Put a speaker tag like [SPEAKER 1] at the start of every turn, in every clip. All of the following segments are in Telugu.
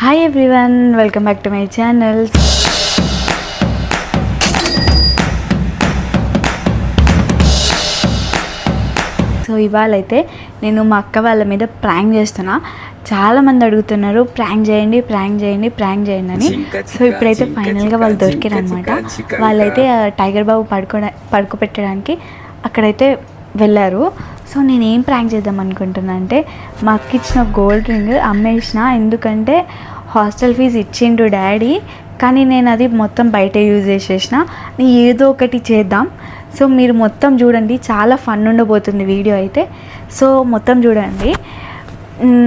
[SPEAKER 1] Hi everyone, welcome back to my channel. So ఇవాళ అయితే నేను మా అక్క వాళ్ళ మీద ప్రాంక్ చేస్తున్నా. చాలామంది అడుగుతున్నారు ప్రాంక్ చేయండి అని. సో ఇప్పుడైతే ఫైనల్గా వాళ్ళు దొరికారు అనమాట. వాళ్ళైతే టైగర్ బాబు పడుకోబెట్టడానికి అక్కడైతే వెళ్ళారు. సో నేను ఏం ప్రాంక్ చేద్దాం అనుకుంటున్నా అంటే, మా అక్క ఇచ్చిన గోల్డ్ రింగ్ అమ్మేసిన. ఎందుకంటే హాస్టల్ ఫీజు ఇచ్చిండు డాడీ, కానీ నేను అది మొత్తం బయట యూజ్ చేసేసిన. ఏదో ఒకటి చేద్దాం. సో మీరు మొత్తం చూడండి, చాలా ఫన్ ఉండబోతుంది వీడియో అయితే. సో మొత్తం చూడండి.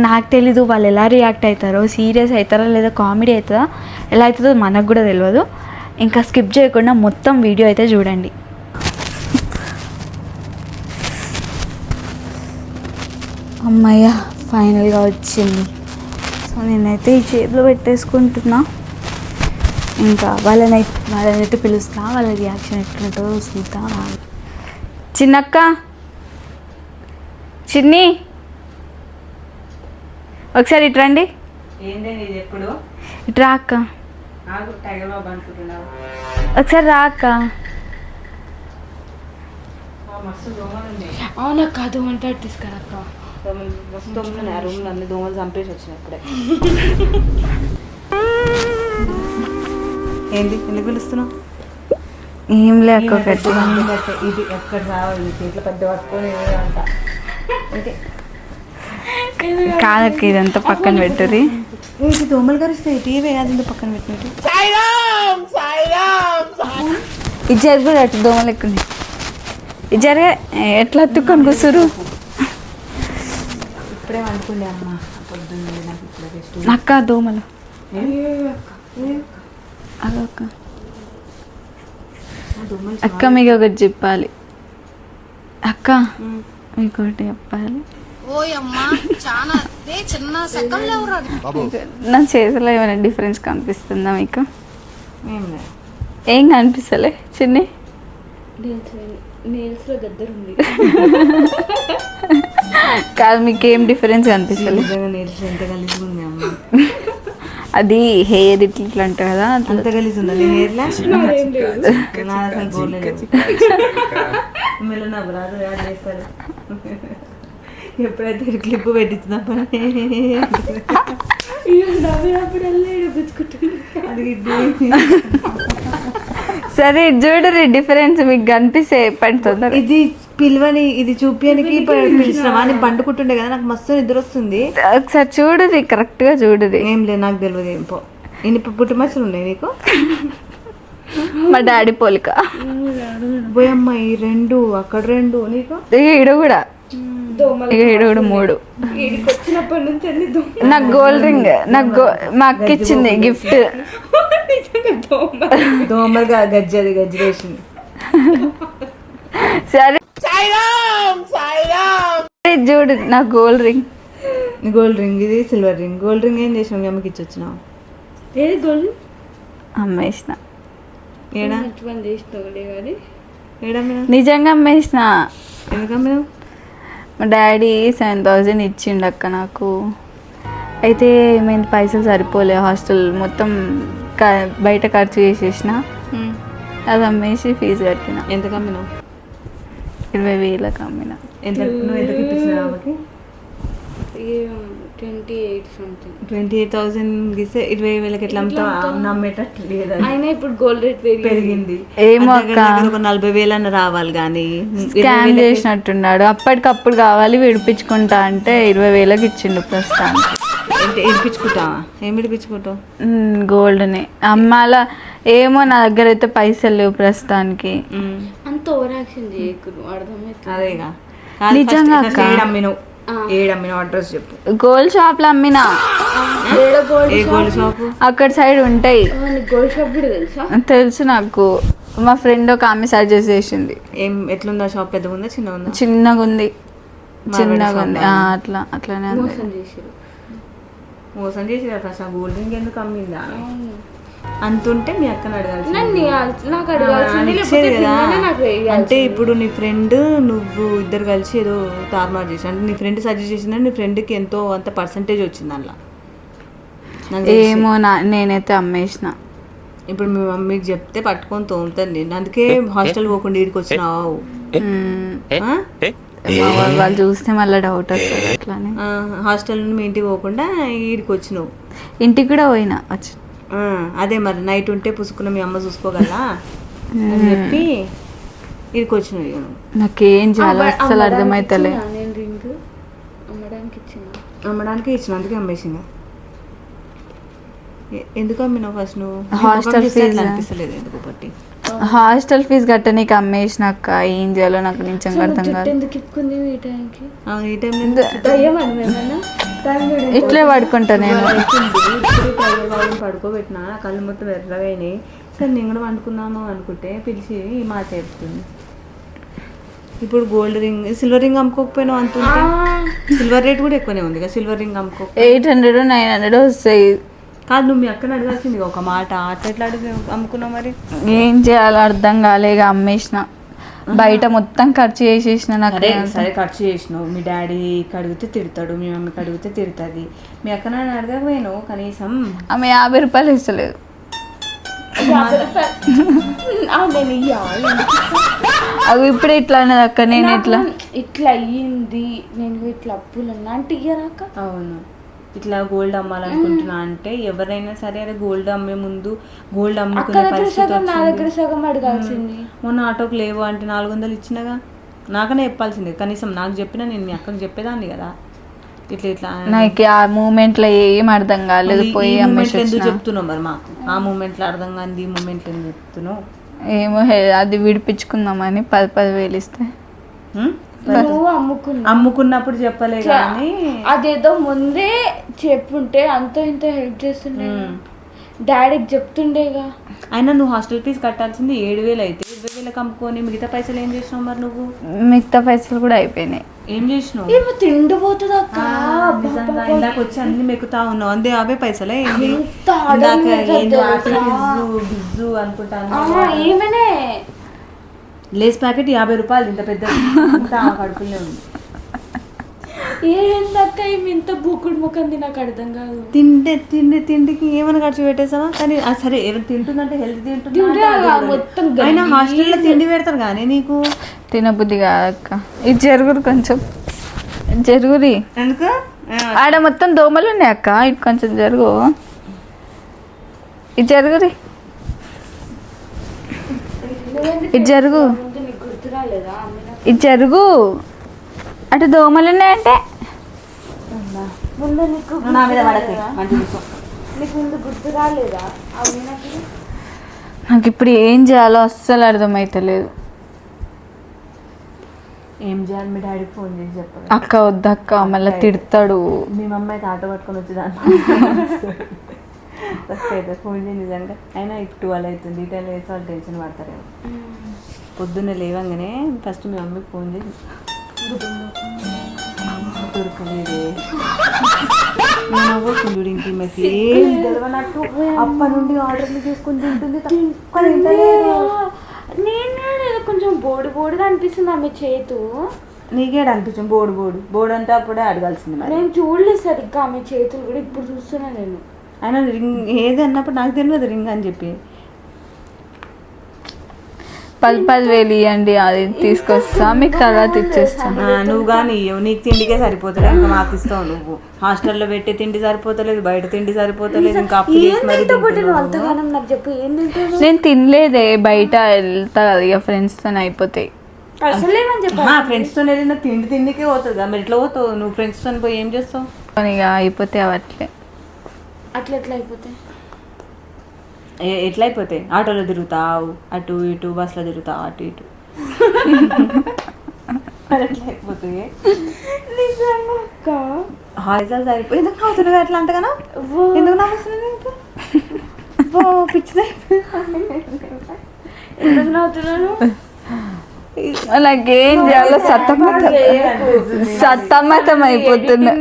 [SPEAKER 1] నాకు తెలీదు వాళ్ళు ఎలా రియాక్ట్ అవుతారో, సీరియస్ అవుతారో లేదా కామెడీ అవుతుందా, ఎలా అవుతుందో మనకు కూడా తెలియదు. ఇంకా స్కిప్ చేయకుండా మొత్తం వీడియో అయితే చూడండి. అమ్మయ్య, ఫైనల్గా వచ్చింది. సో నేనైతే ఈ చేతిలో పెట్టేసుకుంటున్నా. ఇంకా వాళ్ళనైతే పిలుస్తా, వాళ్ళ రియాక్షన్ ఎట్లుంటుందో చూద్దా. చిన్నక్క, చిన్ని ఒకసారి ఇటు రండి.
[SPEAKER 2] ఎప్పుడు
[SPEAKER 1] ఇటు రా అక్క.
[SPEAKER 2] టైగర్ బాబు అనుకుంటున్నావు?
[SPEAKER 1] ఒకసారి రా అక్క.
[SPEAKER 2] అవునా? కాదు అంటే తీసుకురా అక్క. మస్తు రూమ్ అన్ని దోమలు చంపేసి వచ్చినప్పుడే. ఏంటి ఎందుకు పిలుస్తున్నావు?
[SPEAKER 1] ఏం లేక
[SPEAKER 2] ఇది ఎక్కడ రావాలి, చేతిలో పెద్ద పట్టుకొని అంట.
[SPEAKER 1] కాదక్క, ఇదంతా పక్కన పెట్టుర్రి.
[SPEAKER 2] ఇది దోమలు కరుస్తాయి. టీవీ అది పక్కన పెట్టినట్టు.
[SPEAKER 1] ఇది జరుగు, అటు దోమలు ఎక్కువ. ఇది జరిగే ఎట్లా అత్తుకొని కూర్చురు.
[SPEAKER 2] ఇప్పుడే అనుకుండే అమ్మ పొద్దున్న నాకు ఇప్పుడే
[SPEAKER 1] అక్క దోమలు అక్క. అక్క మీకు ఒకటి చెప్పాలి. అక్క మీకు ఒకటి చెప్పాలి. నా చేతిలో ఏమైనా డిఫరెన్స్ కనిపిస్తుందా మీకు? ఏం కనిపిస్తలే చిన్ని? కాదు, మీకేం డిఫరెన్స్ కనిపిస్తలే? అది హెయిర్ ఇట్లా అంటారు కదా,
[SPEAKER 2] అంత కలిసి ఉందా నీ హెయిర్ లా? ఎప్పుడైతే క్లిప్ పెట్టించినప్పుడు
[SPEAKER 1] సరే చూడరు డిఫరెన్స్ మీకు కనిపిస్తే పడుతుంది.
[SPEAKER 2] ఇది పిల్వని, ఇది చూపియానికి పిలిచినావా? నేను పండుకుంటుండే కదా, నాకు మస్తు నిద్ర వస్తుంది.
[SPEAKER 1] ఒకసారి చూడరు, కరెక్ట్ గా చూడరు.
[SPEAKER 2] ఏం లేదు, నాకు తెలియదు. ఏం పో ఇన్ని పుట్టుమచ్చలు ఉన్నాయి నీకు.
[SPEAKER 1] మా డాడీ పోలిక.
[SPEAKER 2] పోయమ్మ, ఈ రెండు అక్కడ రెండు నీకు.
[SPEAKER 1] ఈడ కూడా, ఈడ కూడా మూడు. నాకు గోల్డ్ రింగ్ మా అక్క ఇచ్చింది గిఫ్ట్.
[SPEAKER 2] దోమలుగా గజ్జది గజ్జేసింది.
[SPEAKER 1] సరే చూడు, నా గోల్డ్ రింగ్.
[SPEAKER 2] ఇది సిల్వర్ రింగ్. గోల్డ్ రింగ్ ఏం చేసినావు? మీ అమ్మకి ఇచ్చి వచ్చినావు? ఏది గోల్డ్ రింగ్?
[SPEAKER 1] అమ్మేసిన.
[SPEAKER 2] ఏడా
[SPEAKER 1] నిజంగా అమ్మేసిన.
[SPEAKER 2] ఎందుకు అమ్మినావు?
[SPEAKER 1] మా డాడీ 7,000 ఇచ్చిండు అక్క నాకు. అయితే ఏమైంది, పైసలు సరిపోలే, హాస్టల్ మొత్తం బయట ఖర్చు చేసేసిన. అది అమ్మేసి ఫీజు కట్టిన.
[SPEAKER 2] ఎంత అమ్మినావు?
[SPEAKER 1] 20,000 అమ్మిన.
[SPEAKER 2] ఎంత నువ్వు ఎంతకి ఇప్పించినావు ఆమెకి? 28,000 ఇస్తే 20,000 ఎట్లా అమ్ముతావు? నమ్మేటట్టు లేదు.
[SPEAKER 3] అయినా ఇప్పుడు గోల్డ్ రేట్
[SPEAKER 2] పెరిగింది.
[SPEAKER 1] ఏమో అక్క,
[SPEAKER 2] ఒక 40,000 అన్న రావాలి. కానీ
[SPEAKER 1] స్కామ్ చేసినట్టున్నాడు. అప్పటికప్పుడు కావాలి విడిపించుకుంటా అంటే 20,000 ఇచ్చిండు ప్రస్తుతానికి.
[SPEAKER 2] ఇడిపించుకుంటావా? ఏమి ఇడిపించుకుంటావు?
[SPEAKER 1] గోల్డ్ని అమ్మాల. ఏమో, నా దగ్గర అయితే పైసలు లేవు ప్రస్తుతానికి.
[SPEAKER 3] అంత ఓవర్ యాక్షన్ చేయకు, అర్థమైతే.
[SPEAKER 2] అదేగా
[SPEAKER 1] నిజంగా అక్క.
[SPEAKER 2] ఏడమ్మినావు అడ్రస్ చెప్పు.
[SPEAKER 1] గోల్డ్ షాప్ లో అమ్మినా.
[SPEAKER 2] గోల్డ్ షాప్
[SPEAKER 1] అక్కడ సైడ్ ఉంటాయి.
[SPEAKER 3] గోల్డ్ షాప్ కూడా తెలుసా?
[SPEAKER 1] తెలుసు నాకు. మా ఫ్రెండ్ ఒక ఆమె సజెస్ట్ చేసింది.
[SPEAKER 2] ఎట్లుందా షాప్? పెద్దగా ఉందా చిన్నగా ఉందా?
[SPEAKER 1] చిన్నగా ఉంది. అట్లానే
[SPEAKER 2] మోసం చేసి ఫస్ట్ ఆ గోల్డ్ రింగ్ ఎందుకు అమ్మిందా? అంతుంటే మీ అక్కని అడగాల్సి. అంటే ఇప్పుడు నీ ఫ్రెండ్ నువ్వు ఇద్దరు కలిసి ఏదో తారుమారు చేసి, అంటే నీ ఫ్రెండ్ సజెస్ట్ చేసిందని నీ ఫ్రెండ్కి ఎంతో అంత పర్సంటేజ్ వచ్చింది అందులో.
[SPEAKER 1] ఏమో నేనైతే అమ్మేసిన.
[SPEAKER 2] ఇప్పుడు మీ మమ్మీకి చెప్తే పట్టుకొని తోముతాను నేను. అందుకే హాస్టల్ పోకుండా ఈడికి వచ్చినావు.
[SPEAKER 1] వాళ్ళు చూస్తే మళ్ళీ డౌట్ వస్తుంది అట్లానే.
[SPEAKER 2] హాస్టల్ నుండి మీ ఇంటికి పోకుండా ఈడికి వచ్చినావు.
[SPEAKER 1] ఇంటికి కూడా పోయినా వచ్చి.
[SPEAKER 2] అదే మరి నైట్ ఉంటే పుసుకున్న మీ అమ్మ చూసుకోగలరా అని చెప్పి ఈడికి వచ్చినావు. ఇక
[SPEAKER 1] నాకేం చేయాలో అసలు అర్థమైతలే.
[SPEAKER 3] నేను రింగ్ అమ్మడానికి ఇచ్చిన.
[SPEAKER 2] అమ్మడానికి ఇచ్చిన, అందుకే అమ్మేసింది. ఎందుకు అమ్మినావు ఫస్ట్ నువ్వు?
[SPEAKER 1] హాస్టల్ ఫీజు
[SPEAKER 2] అనిపిస్తలేదు ఎందుకు బట్టి.
[SPEAKER 1] హాస్టల్ ఫీజు కట్ట నీకు అమ్మేసినాక ఏం చేయాలో నాకు నిజంగా అర్థం కాదు.
[SPEAKER 3] ఎందుకు ఇప్పుకుంది ఈ టైంకి?
[SPEAKER 2] ఈ టైం
[SPEAKER 1] ఇట్లే పడుకుంటా నేను.
[SPEAKER 2] పడుకోబెట్టినా కళ్ళు మొత్తం ఎర్రగైనాయి. సరే నేను కూడా వండుకుందాము అనుకుంటే పిలిచి ఈ మాట చెప్తుంది. ఇప్పుడు గోల్డ్ రింగ్ సిల్వర్ రింగ్ అమ్ముకోకపోయినావు అంటుంటే. సిల్వర్ రేట్ కూడా ఎక్కువనే ఉంది కదా. సిల్వర్ రింగ్ అమ్ముకో
[SPEAKER 1] 800 900 వస్తాయి.
[SPEAKER 2] కాదు నువ్వు మీ అక్కని అడగాల్సింది ఒక మాట. అట్లా ఎట్లా అమ్ముకున్నావు మరి?
[SPEAKER 1] ఏం చేయాలో అర్థం కాలేక అమ్మేసిన. బయట మొత్తం ఖర్చు చేసేసిన. నాకు
[SPEAKER 2] సరే ఖర్చు చేసినావు. మీ డాడీకి అడిగితే తిడతాడు, మీ మమ్మీకి అడిగితే తిడుతుంది. మీ అక్కని అడగకపోయినావు కనీసం.
[SPEAKER 1] ఆమె 50 రూపాయలు ఇస్తలేదు. అవి ఇప్పుడు ఇట్లా అన్నది అక్క. నేను
[SPEAKER 3] ఇట్లా అయ్యింది, నేను ఇట్లా అప్పులు అన్నా అంటే ఇయ్యరాక.
[SPEAKER 2] అవును, ఇట్లా గోల్డ్ అమ్మాలనుకుంటున్నా అంటే ఎవరైనా సరే అదే గోల్డ్ అమ్మే ముందు గోల్డ్ అమ్ముకునే పరిస్థితి.
[SPEAKER 3] నా దగ్గర సగం అడగాల్సింది.
[SPEAKER 2] మొన్న ఆటోకి లేవు అంటే 400 ఇచ్చినగా. నాకనే చెప్పాల్సింది కనీసం. నాకు చెప్పినా నేను మీ అక్కకి చెప్పేదాన్ని కదా. ఇట్లా ఇట్లా
[SPEAKER 1] నాకు ఆ మూమెంట్ లో ఏం అర్థం కాలేదు. పోయి
[SPEAKER 2] ఎందుకు చెప్తున్నావు మరి మాకు? ఆ మూమెంట్ లో అర్థం కాదు, ఈ మూమెంట్ లో ఎందుకు చెప్తున్నావు?
[SPEAKER 1] ఏమో అది విడిపించుకుందామని 10,000 ఇస్తే
[SPEAKER 3] నువ్వు
[SPEAKER 2] అమ్ముకున్నప్పుడు చెప్పలే కానీ
[SPEAKER 3] అదేదో ముందే చెప్పుంటే అంత ఇంత హెల్ప్ చేస్తుండే. డాడీకి చెప్తుండేగా.
[SPEAKER 2] అయినా నువ్వు హాస్టల్ ఫీజు కట్టాల్సింది 7,000 అయితే 20,000 అమ్ముకొని మిగతా పైసలు ఏం చేసినావు మరి నువ్వు?
[SPEAKER 1] మిగతా పైసలు కూడా అయిపోయినాయి.
[SPEAKER 2] ఏం చేసినావు?
[SPEAKER 3] ఏమో తిండిపోతుంది అక్క.
[SPEAKER 2] ఇందాక వచ్చి అన్ని మెక్కుతా ఉన్నావు. అందే అవే పైసలే బిజ్జు అనుకుంటాను.
[SPEAKER 3] ఏమనే
[SPEAKER 2] లేస్ ప్యాకెట్ 50 రూపాయలు. ఇంత పెద్ద కడుపులే ఉంది.
[SPEAKER 3] ఏందక్క ఇంత బూకుడు ముఖంది నాకు అర్థం కాదు.
[SPEAKER 2] తిండికి ఏమైనా ఖర్చు పెట్టేసావా? కానీ సరే తింటుందంటే హెల్త్ తింటుందా?
[SPEAKER 3] మొత్తం
[SPEAKER 2] అయినా హాస్టల్లో తిండి పెడతారు కానీ నీకు
[SPEAKER 1] తినబుద్ధి కాదక్క. ఇది జరుగురు కొంచెం జరుగురి.
[SPEAKER 2] ఎందుకు
[SPEAKER 1] ఆడ మొత్తం దోమలు ఉన్నాయి అక్క. ఇటు కొంచెం జరుగు. ఇది జరుగురి. ఇది జరుగు.
[SPEAKER 3] గుర్తు రాలేదా?
[SPEAKER 1] ఇది జరుగు. అటు దోమలు ఉన్నాయంటే
[SPEAKER 3] ముందు నీకు ముందు గుర్తు రాలేదా?
[SPEAKER 1] నాకు ఇప్పుడు ఏం చేయాలో అస్సలు అర్థమైతలేదు.
[SPEAKER 2] ఏం చేయాలి? మీ డాడీకి ఫోన్ చేసి చెప్పాలి.
[SPEAKER 1] అక్క వద్దక్క మళ్ళీ తిడతాడు.
[SPEAKER 2] మీ మమ్మీ అయితే ఆటో పట్టుకొని వచ్చేదాన్ని. అయితే ఫోన్ చేసి నిజంగా. అయినా ఇప్పుడు 12 అవుతుంది. ఈ టైంలో వేసి వాళ్ళు టెన్షన్ పడతారేమో. పొద్దున్నే లేవంగానే ఫస్ట్ మీ మమ్మీకి ఫోన్ చేసి దొరకలేదే చూడు. ఇంక మెసేజ్ అప్ప నుండి ఆర్డర్లు చేసుకుని తింటుంది.
[SPEAKER 3] నేను కొంచెం బోడిగా అనిపిస్తుంది ఆమె చేతు.
[SPEAKER 2] నీకేడ అనిపించింది? బోర్డు అంటే అప్పుడే అడగాల్సింది.
[SPEAKER 3] నేను చూడలేదు సరిగ్గా ఆమె చేతులు కూడా. ఇప్పుడు చూస్తున్నా నేను.
[SPEAKER 2] అయినా రింగ్ ఏది అన్నప్పుడు నాకు తెలియదు రింగ్ అని చెప్పి.
[SPEAKER 1] 10,000 ఇవ్వండి, అది తీసుకొస్తా, మీకు తర్వాత ఇచ్చేస్తాను.
[SPEAKER 2] నువ్వు కానీ నీకు తిండికే సరిపోతలేదు, ఇంకా మాకు ఇస్తావు. నువ్వు హాస్టల్లో పెట్టే తిండి సరిపోతలేదు, బయట తిండి సరిపోతలేదు. ఇంకా
[SPEAKER 1] నేను తినలేదే, బయట వెళ్తా కదా ఇక ఫ్రెండ్స్తో అయిపోతాయి.
[SPEAKER 2] ఫ్రెండ్స్తో వెళ్ళిన తిండికే పోతుంది కదా. మరి ఎట్లా పోతావు నువ్వు? ఫ్రెండ్స్తో పోయి ఏం చేస్తావు?
[SPEAKER 1] ఇక అయిపోతాయి అవట్లే.
[SPEAKER 3] ఎట్లా అయిపోతాయి?
[SPEAKER 2] ఎట్లా అయిపోతాయి? ఆటోలో తిరుగుతావు, అటు ఇటు బస్సులో తిరుగుతావు, అటు ఇటు. ఎట్లా అయిపోతాయి? హాయిజాలు సరిపోయి ఎందుకు అవుతున్నావు అట్లా అంతగానో? ఎందుకు నవ్వుతున్నావు? పిచ్చిదా?
[SPEAKER 3] ఎందుకు నవ్వుతున్నాను?
[SPEAKER 1] నాకేం చేయాలో సతమతం అయిపోతున్నా.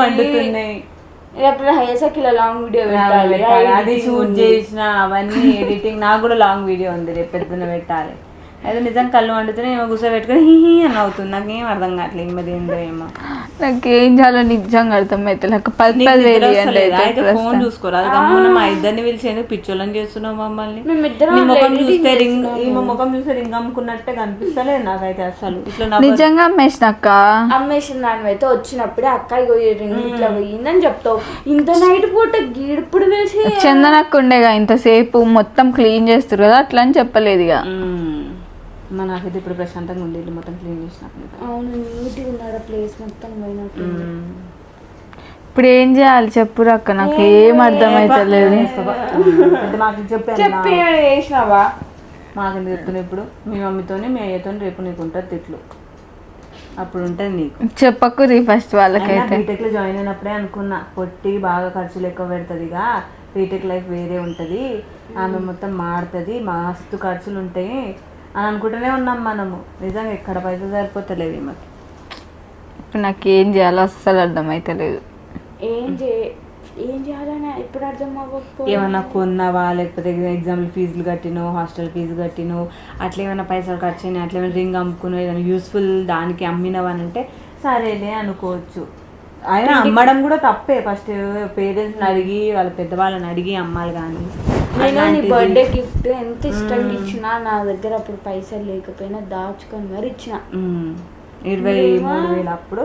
[SPEAKER 2] మండుతున్నాయి.
[SPEAKER 3] లాంగ్ వీడియో పెట్టాలి,
[SPEAKER 2] అది షూట్ చేసిన అవన్నీ ఎడిటింగ్. నాకు కూడా లాంగ్ వీడియో ఉంది, రేపు పొద్దున్న పెట్టాలి. అయితే నిజంగా కళ్ళు వండుతూనే ఏమో కూర్చోబెట్టుకుని హీ అని అవుతుంది. నాకేం అర్థం కావట్లేదు మరి ఏందో ఏమో.
[SPEAKER 1] నాకేం చాలా నిజంగా అర్థమైతే నాకు 10,000
[SPEAKER 2] ఫోన్ చూసుకోరా గమ్మున మా ఇద్దరిని పిలిచి ఎందుకు పిచ్చోళ్ళని చేస్తున్నావు మమ్మల్ని.
[SPEAKER 3] మేమిద్దరం
[SPEAKER 2] నీ ముఖం చూస్తే ఈమె ముఖం చూస్తే రింగ్ అమ్ముకున్నట్టే కనిపిస్తలేదు నాకైతే అసలు. ఇట్లా
[SPEAKER 1] నిజంగా అమ్మేసినక్క
[SPEAKER 3] అమ్మేసిన దానివైతే వచ్చినప్పుడే అక్క రింగ్ ఇట్లా పోయిందని చెప్తావు. ఇంత నైట్ పూట గీడుప్పుడు తెలిసి
[SPEAKER 1] చందనక్క ఉండేగా ఇంతసేపు మొత్తం క్లీన్ చేస్తారు కదా అట్లా అని చెప్పలేదు ఇక.
[SPEAKER 2] మా నాకైతే ఇప్పుడు ప్రశాంతంగా ఉంది, ఇల్లు మొత్తం క్లీన్ చేసినప్పుడు.
[SPEAKER 3] అవును నీట్గా ఉన్నాడు ప్లేస్ మొత్తం పోయినట్టు.
[SPEAKER 1] ఇప్పుడు ఏం చేయాలి చెప్పురు అక్క, నాకు ఏం అర్థమైతలేదు.
[SPEAKER 3] చెప్పి చేసినావా?
[SPEAKER 2] మాకెందుకు చెప్తున్నా ఇప్పుడు మీ మమ్మీతోని మీ అయ్యతో రేపు నీకు ఉంటుంది తిట్లు, అప్పుడు ఉంటుంది నీకు.
[SPEAKER 1] చెప్పకురి ఫస్ట్ వాళ్ళకైతే.
[SPEAKER 2] బీటెక్ లో జాయిన్ అయినప్పుడే అనుకున్నా పొట్టి బాగా ఖర్చులు ఎక్కువ పెడుతుందిగా, బీటెక్ లైఫ్ వేరే ఉంటుంది, ఆమె మొత్తం మారుతుంది, మస్తు ఖర్చులు ఉంటాయి అని అనుకుంటూనే ఉన్నాం మనము. నిజంగా ఎక్కడ పైసలు సరిపోతలేదు ఈమెకి.
[SPEAKER 1] ఇప్పుడు నాకు ఏం చేయాలో అస్సలు అర్థమైతలేదు.
[SPEAKER 3] ఏం చేయాలని ఇప్పుడు అర్థం అవ్వకపోతే
[SPEAKER 2] ఏమన్నా కొన్నావా, లేకపోతే ఎగ్జామ్ ఫీజులు కట్టినో, హాస్టల్ ఫీజు కట్టినో, అట్లా ఏమైనా పైసలు ఖర్చు అయినా, అట్లా ఏమైనా రింగ్ అమ్ముకునో, ఏదైనా యూస్ఫుల్ దానికి అమ్మినవని అంటే సరేలే అనుకోవచ్చు. అయినా అమ్మడం కూడా తప్పే. ఫస్ట్ పేరెంట్స్ని అడిగి వాళ్ళ పెద్దవాళ్ళని అడిగి అమ్మాలి. కానీ
[SPEAKER 3] నేను నీ బర్త్డే గిఫ్ట్ ఎంత ఇష్టంగా ఇచ్చినా నా దగ్గర అప్పుడు పైసలు లేకపోయినా దాచుకొని మరి ఇచ్చిన.
[SPEAKER 2] 23,000 అప్పుడు.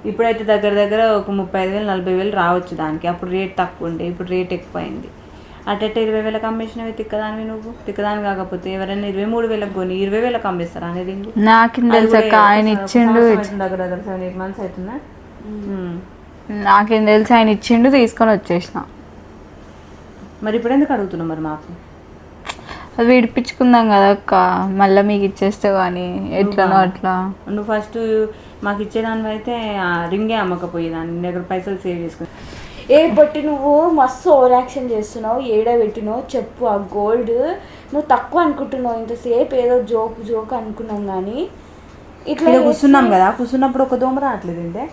[SPEAKER 2] ఇప్పుడైతే దగ్గర దగ్గర ఒక 35,000 40,000 రావచ్చు దానికి. అప్పుడు రేట్ తక్కువ ఉండే, ఇప్పుడు రేట్ ఎక్కువ అయింది. అట్టట్టే 20,000 అమ్మేసినవి తిక్కదానివి నువ్వు. తిక్కదాని కాకపోతే ఎవరైనా 23,000 కొని 20,000 అమ్మేస్తారా అనేది
[SPEAKER 1] నాకేం తెలుసా ఆయన ఇచ్చిండు.
[SPEAKER 2] దగ్గర దగ్గర 7-8 months అవుతుందా.
[SPEAKER 1] నాకేం తెలుసు ఆయన ఇచ్చిండు తీసుకొని వచ్చేసిన.
[SPEAKER 2] మరి ఇప్పుడు ఎందుకు అడుగుతున్నావు మరి మాకు?
[SPEAKER 1] అది విడిపించుకుందాం కదా అక్క, మళ్ళీ మీకు ఇచ్చేస్తే కానీ ఎట్లనో అట్లా.
[SPEAKER 2] నువ్వు ఫస్ట్ మాకు ఇచ్చేదాన్ని అయితే రింగే అమ్మకపోయేదాన్ని, నీ దగ్గర పైసలు సేవ్ చేసుకుని.
[SPEAKER 3] ఏ బట్టి నువ్వు మస్తు ఓవర్ యాక్షన్ చేస్తున్నావు, ఏడ పెట్టినావు చెప్పు. ఆ గోల్డ్ నువ్వు తక్కువ అనుకుంటున్నావు, ఇంతసేపు ఏదో జోక్ అనుకున్నాం కానీ ఇట్లా
[SPEAKER 2] కూర్చున్నాం కదా, కూర్చున్నప్పుడు ఒక దోమ రావట్లేదు అంటే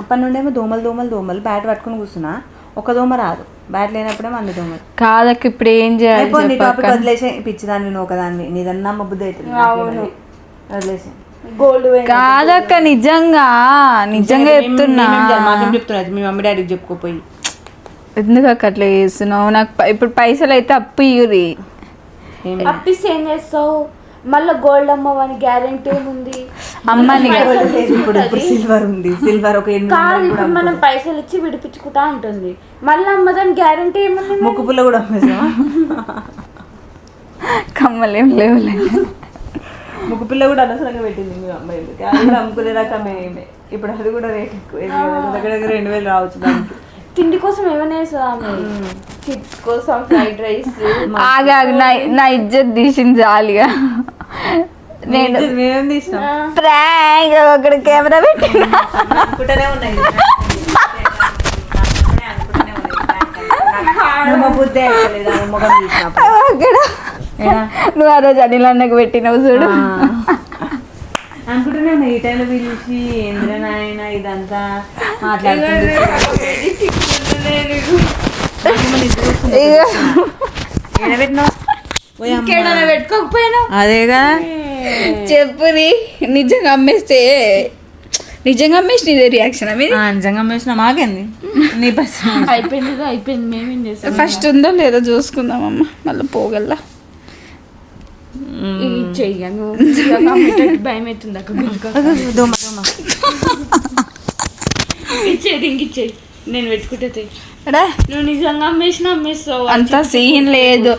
[SPEAKER 2] అప్పటి నుండేమో దోమలు బ్యాట్ పట్టుకుని కూర్చున్నా, ఒక దోమ రాదు. బ్యాట్ లేనప్పుడేమో అన్ని దోమలు.
[SPEAKER 1] కాదక్క ఇప్పుడు ఏం చేయాలి
[SPEAKER 2] వదిలేసే పిచ్చిదాన్ని నువ్వు ఒకదాన్ని, నీదన్నా మా బుద్ధి అవుతుంది. వదిలేసే
[SPEAKER 3] గోల్డ్
[SPEAKER 1] కాదక్క నిజంగా చెప్తున్నా.
[SPEAKER 2] మాకేం చెప్తున్నా, మీ మమ్మీ డాడీకి చెప్పుకోపోయి.
[SPEAKER 1] ఎందుకు అక్క అట్లా చేస్తున్నావు? నాకు ఇప్పుడు పైసలు అయితే అప్పు ఇయ్యురి.
[SPEAKER 3] అప్పిస్తే ఏం చేస్తావు? మళ్ళీ గోల్డ్ అమ్మవని గ్యారెంటీ ఏముంది?
[SPEAKER 1] అమ్మని
[SPEAKER 2] ఇప్పుడు సిల్వర్ ఉంది, సిల్వర్ ఒక
[SPEAKER 3] కాదు. ఇప్పుడు మనం పైసలు ఇచ్చి విడిపించుకుంటా ఉంటుంది, మళ్ళీ అమ్మదాని గ్యారెంటీ ఏముంది?
[SPEAKER 2] ముక్కు పుల్ల కూడా అమ్మేసావా?
[SPEAKER 1] కమ్మలేం లేవులే.
[SPEAKER 2] ముక్కు పిల్ల కూడా అనవసరంగా పెట్టింది మీ అమ్మాయి, అది కూడా అమ్ముకునే రకమే. ఇప్పుడు అది కూడా రేట్ ఎక్కువ, దగ్గర దగ్గర 2,000 రావచ్చు దానికి.
[SPEAKER 3] తిండి కోసం ఏమైనా చిప్స్ కోసం ఫ్రైడ్ రైస్.
[SPEAKER 1] ఆగా నా ఇజ్జత్ తీసింది జాలిగా.
[SPEAKER 2] మేమేం తీసినాం
[SPEAKER 1] ప్రాంక్ అక్కడ కెమెరా పెట్టినా
[SPEAKER 2] అనుకుంటూనే ఉన్నాయి. బుద్ధి అయిపోలేదు ముఖం తీసినప్పుడు.
[SPEAKER 1] నువ్వు ఆ రోజు అనిల్ అన్నకు పెట్టినావు చూడు.
[SPEAKER 2] అనుకుంటూనే ఉన్నాయి. ఈ టైంలో పిలిచి ఏంద్రనాయన ఇదంతా మాట్లాడుతుంది.
[SPEAKER 3] పెట్టుకోకపోయినా
[SPEAKER 2] అదేగా
[SPEAKER 1] చెప్పురి. నిజంగా అమ్మేస్తే ఇదే రియాక్షన్.
[SPEAKER 2] నిజంగా అమ్మేసిన మాకేంది, నీ బస్
[SPEAKER 3] అయిపోయింది. మేమేం చేస్తాం?
[SPEAKER 1] ఫస్ట్ ఉందో లేదో చూసుకుందామమ్మ, మళ్ళీ పోగల్లా.
[SPEAKER 3] భయం అవుతుంది అక్కడ. ఇంకిచ్చేయి, నేను పెట్టుకుంటే. నువ్వు నిజంగా అమ్మేస్తావు.
[SPEAKER 1] అంత సీన్ లేదు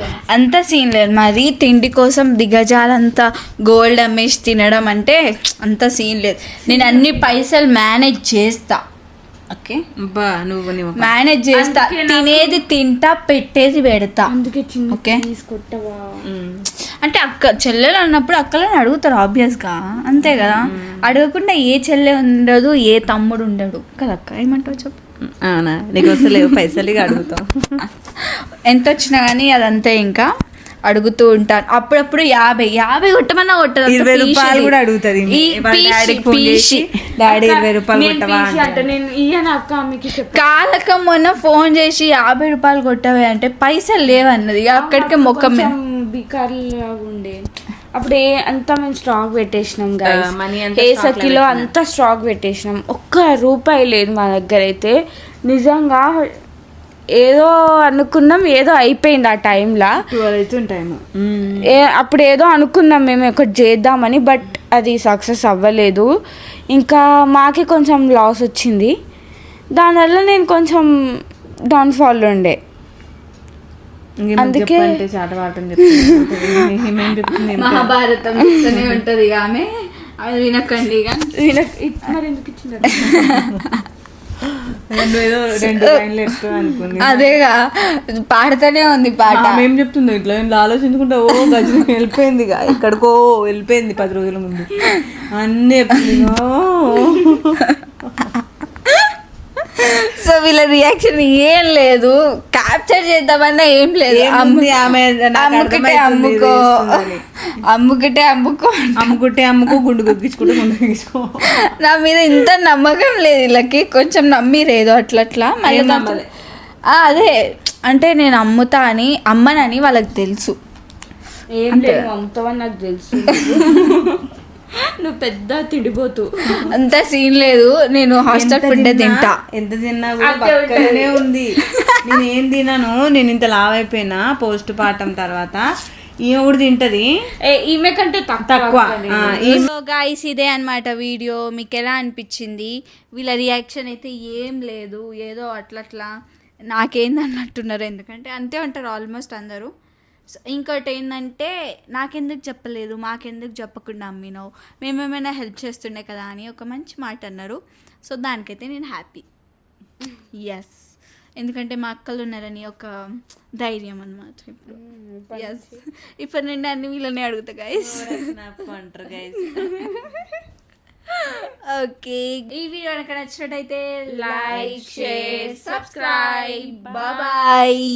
[SPEAKER 1] మరి. తిండి కోసం దిగజాలంతా గోల్డ్ అమ్మేసి తినడం అంటే అంత సీన్ లేదు. నేను అన్ని పైసలు మేనేజ్ చేస్తా. ఓకే మేనేజ్ చేస్తా. తినేది తింటా, పెట్టేది పెడతా. ఓకే అంటే అక్క చెల్లెలు అన్నప్పుడు అక్కలని అడుగుతారు ఆబ్వియస్గా, అంతే కదా. అడగకుండా ఏ చెల్లె ఉండదు, ఏ తమ్ముడు ఉండడు కదా అక్క. ఏమంటావు చెప్పు?
[SPEAKER 2] అవునా, నీకు వస్తలేవు పైసలు అడుగుతావు.
[SPEAKER 1] ఎంత వచ్చినా కానీ అదంతే. ఇంకా అడుగుతూ ఉంటాను అప్పుడప్పుడు. 50 కొట్టమన్నా కొట్టదు.
[SPEAKER 2] 20 రూపాయలు కూడా అడుగుతుంది. డాడీ 20 రూపాయలు కొట్టవా?
[SPEAKER 1] కాదక్క మొన్న ఫోన్ చేసి 50 రూపాయలు కొట్టవే అంటే పైసలు లేవన్నది. అక్కడికే మొక్కం
[SPEAKER 3] బికార్లా ఉండే. అప్పుడు అంతా మేము స్టాక్ పెట్టేసినాం
[SPEAKER 2] మనీ
[SPEAKER 3] ఏ సఖిలో అంతా స్టాక్ పెట్టేసినాం. ₹1 లేదు మా దగ్గర అయితే. నిజంగా ఏదో అనుకున్నాం, ఏదో అయిపోయింది ఆ టైంలో.
[SPEAKER 2] 12 అవుతుంది టైం.
[SPEAKER 3] అప్పుడు ఏదో అనుకున్నాం మేము ఒకటి చేద్దామని, బట్ అది సక్సెస్ అవ్వలేదు. ఇంకా మాకే కొంచెం లాస్ వచ్చింది. దానివల్ల నేను కొంచెం డౌన్ఫాల్ ఉండే. అందుకే
[SPEAKER 1] మహాభారతం చెప్తూనే ఉంటది ఆమె, అది వినకండి.
[SPEAKER 3] మరి ఎందుకు ఇచ్చింది
[SPEAKER 1] అదేగా పాడుతూనే ఉంది పాట.
[SPEAKER 2] ఏం చెప్తుందో ఇట్లా ఆలోచించుకుంటా గజని వెళ్ళిపోయింది, ఎక్కడికో వెళ్ళిపోయింది 10 రోజుల ముందు. అన్నీ చెప్తుంది.
[SPEAKER 1] సో వీళ్ళ రియాక్షన్ ఏం లేదు, క్యాప్చర్ చేద్దామన్నా ఏం లేదు. అమ్ముకుంటే
[SPEAKER 2] అమ్ముకో గుండు గుగ్గించుకో.
[SPEAKER 1] నా మీద ఇంత నమ్మకం లేదు వీళ్ళకి, కొంచెం నమ్మిరేదో అట్లట్లా. మళ్ళీ అదే అంటే నేను అమ్మనని వాళ్ళకి తెలుసు.
[SPEAKER 3] ఏం లేదు అమ్ముతావని నాకు తెలుసు. నువ్వు పెద్ద తిండిపోతూ,
[SPEAKER 1] అంత సీన్ లేదు. నేను హాస్టల్ ఫుడ్ తింటా,
[SPEAKER 2] ఎంత తిన్నా కూడా ఉంది. నేను ఏం తిన్నాను, నేను ఇంత లావ్ అయిపోయినా పోస్ట్ పార్టం తర్వాత. ఈమె కూడా తింటది,
[SPEAKER 3] ఈమె కంటే తక్కువ.
[SPEAKER 1] సో గైస్ ఇదే అన్నమాట వీడియో. మీకు ఎలా అనిపించింది? వీళ్ళ రియాక్షన్ అయితే ఏం లేదు, ఏదో అట్లట్లా నాకేంది అన్నట్టున్నారు. ఎందుకంటే అంతే ఉంటారు ఆల్మోస్ట్ అందరూ. ఇంకోటి ఏంటంటే నాకెందుకు చెప్పలేదు, మాకెందుకు చెప్పకుండా అమ్మినావు, మేమేమైనా హెల్ప్ చేస్తుండే కదా అని ఒక మంచి మాట అన్నారు. సో దానికైతే నేను హ్యాపీ. ఎస్, ఎందుకంటే మా అక్కలు ఉన్నారని ఒక ధైర్యం అన్నమాట. ఎస్, ఇప్పుడు నేను అన్ని వీళ్ళని అడుగుతా గైస్. ఓకే, ఈ వీడియో కనుక నచ్చినట్టయితే లైక్, షేర్, సబ్స్క్రైబ్. బాయ్.